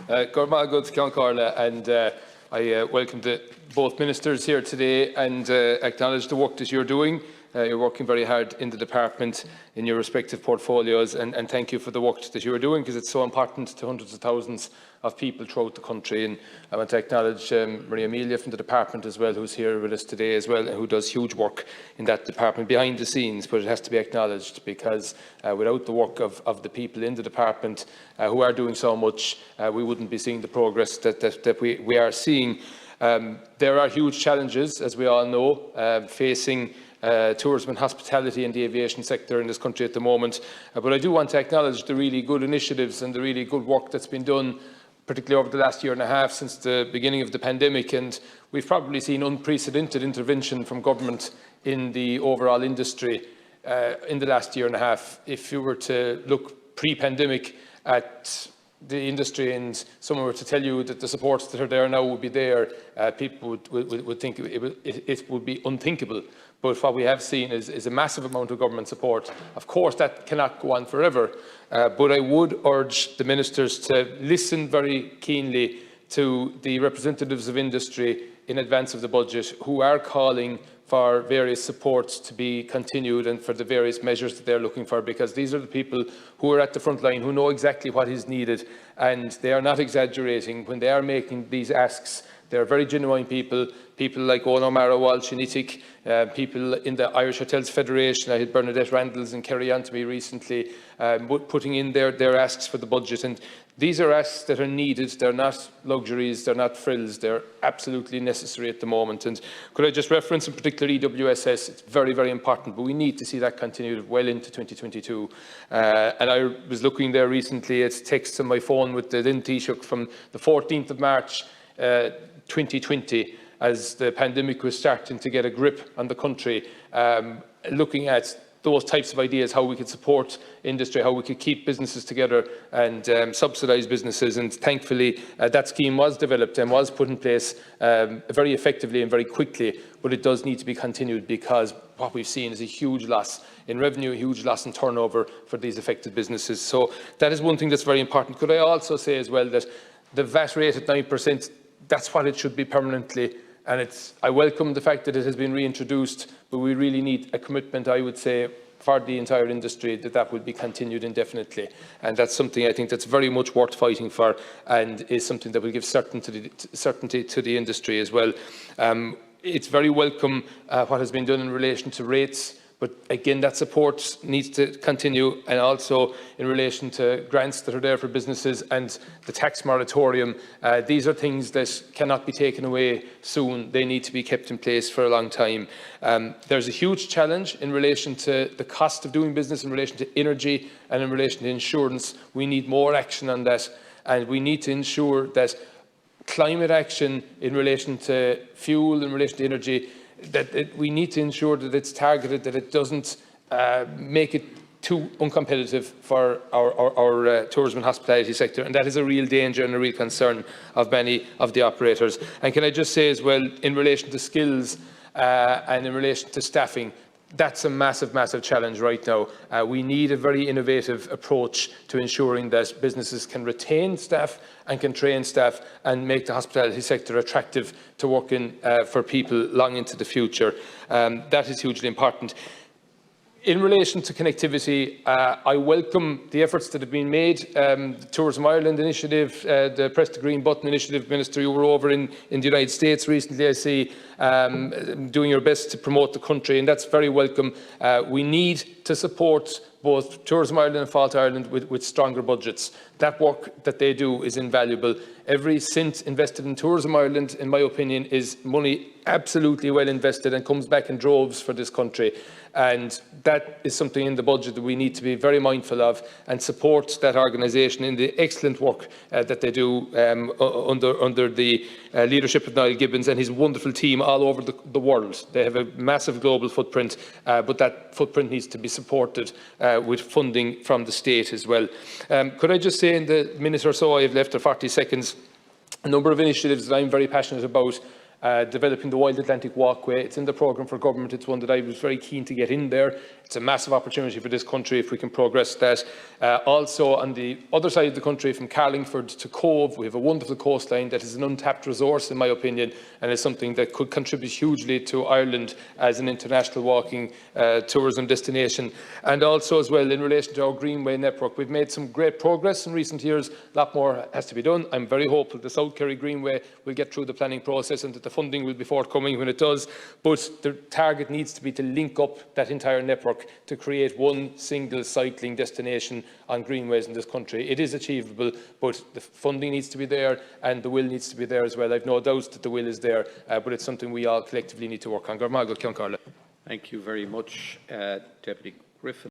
Good, Count Carla, and I welcome both ministers here today and acknowledge the work that you're doing. You're working very hard in the department in your respective portfolios, and thank you for the work that you are doing, because it's so important to hundreds of thousands of people throughout the country. And I want to acknowledge Maria Amelia from the department as well, who's here with us today as well, and who does huge work in that department behind the scenes, but it has to be acknowledged, because without the work of the people in the department who are doing so much, we wouldn't be seeing the progress that we are seeing. There are huge challenges, as we all know, facing tourism and hospitality and the aviation sector in this country at the moment. But I do want to acknowledge the really good initiatives and the really good work that's been done, particularly over the last year and a half since the beginning of the pandemic. And we've probably seen unprecedented intervention from government in the overall industry in the last year and a half. If you were to look pre-pandemic at the industry and someone were to tell you that the supports that are there now would be there, people would think it would be unthinkable. But what we have seen is a massive amount of government support. Of course, that cannot go on forever, but I would urge the ministers to listen very keenly to the representatives of industry in advance of the budget, who are calling for various supports to be continued and for the various measures that they're looking for, because these are the people who are at the front line, who know exactly what is needed, and they are not exaggerating when they are making these asks. They're very genuine people like Owen O'Mara, Walsh and Ittig, people in the Irish Hotels Federation. I had Bernadette Randalls and Kerry Antony recently putting in their asks for the budget. And these are asks that are needed. They're not luxuries, they're not frills, they're absolutely necessary at the moment. And could I just reference in particular EWSS? It's very, very important, but we need to see that continued well into 2022. And I was looking there recently at texts on my phone with the then Taoiseach from the 14th of March 2020, as the pandemic was starting to get a grip on the country, looking at those types of ideas, how we could support industry, how we could keep businesses together and subsidise businesses. And thankfully, that scheme was developed and was put in place very effectively and very quickly, but it does need to be continued, because what we've seen is a huge loss in revenue, a huge loss in turnover for these affected businesses. So that is one thing that's very important. Could I also say as well that the VAT rate at 9%, that's what it should be permanently. And I welcome the fact that it has been reintroduced, but we really need a commitment, I would say, for the entire industry, that would be continued indefinitely. And that's something I think that's very much worth fighting for, and is something that will give certainty to the industry as well. It's very welcome what has been done in relation to rates, but again, that support needs to continue, and also in relation to grants that are there for businesses and the tax moratorium. These are things that cannot be taken away soon. They need to be kept in place for a long time. There's a huge challenge in relation to the cost of doing business, in relation to energy and in relation to insurance. We need more action on that, and we need to ensure that climate action in relation to fuel, in relation to energy, that we need to ensure that it's targeted, that it doesn't make it too uncompetitive for our tourism and hospitality sector. And that is a real danger and a real concern of many of the operators. And can I just say as well, in relation to skills and in relation to staffing, that's a massive, massive challenge right now. We need a very innovative approach to ensuring that businesses can retain staff and can train staff and make the hospitality sector attractive to work in for people long into the future. That is hugely important. In relation to connectivity, I welcome the efforts that have been made. The Tourism Ireland initiative, the Press the Green Button initiative. Minister, you were over in the United States recently, I see, doing your best to promote the country, and that's very welcome. We need to support both Tourism Ireland and Fáilte Ireland with stronger budgets. That work that they do is invaluable. Every cent invested in Tourism Ireland, in my opinion, is money absolutely well invested and comes back in droves for this country. And that is something in the budget that we need to be very mindful of and support that organisation in the excellent work that they do under the leadership of Niall Gibbons and his wonderful team all over the world. They have a massive global footprint, but that footprint needs to be supported with funding from the state as well. Could I just say, in the minute or so I have left, or 40 seconds, a number of initiatives that I'm very passionate about developing the Wild Atlantic Walkway. It's in the programme for government. It's one that I was very keen to get in there. It's a massive opportunity for this country if we can progress that. Also, on the other side of the country, from Carlingford to Cove, we have a wonderful coastline that is an untapped resource, in my opinion, and is something that could contribute hugely to Ireland as an international walking tourism destination. And also, as well, in relation to our Greenway network, we've made some great progress in recent years. A lot more has to be done. I'm very hopeful the South Kerry Greenway will get through the planning process and that the funding will be forthcoming when it does. But the target needs to be to link up that entire network to create one single cycling destination on greenways in this country. It is achievable, but the funding needs to be there and the will needs to be there as well. I've no doubt that the will is there, but it's something we all collectively need to work on. Thank you very much, Deputy Griffin.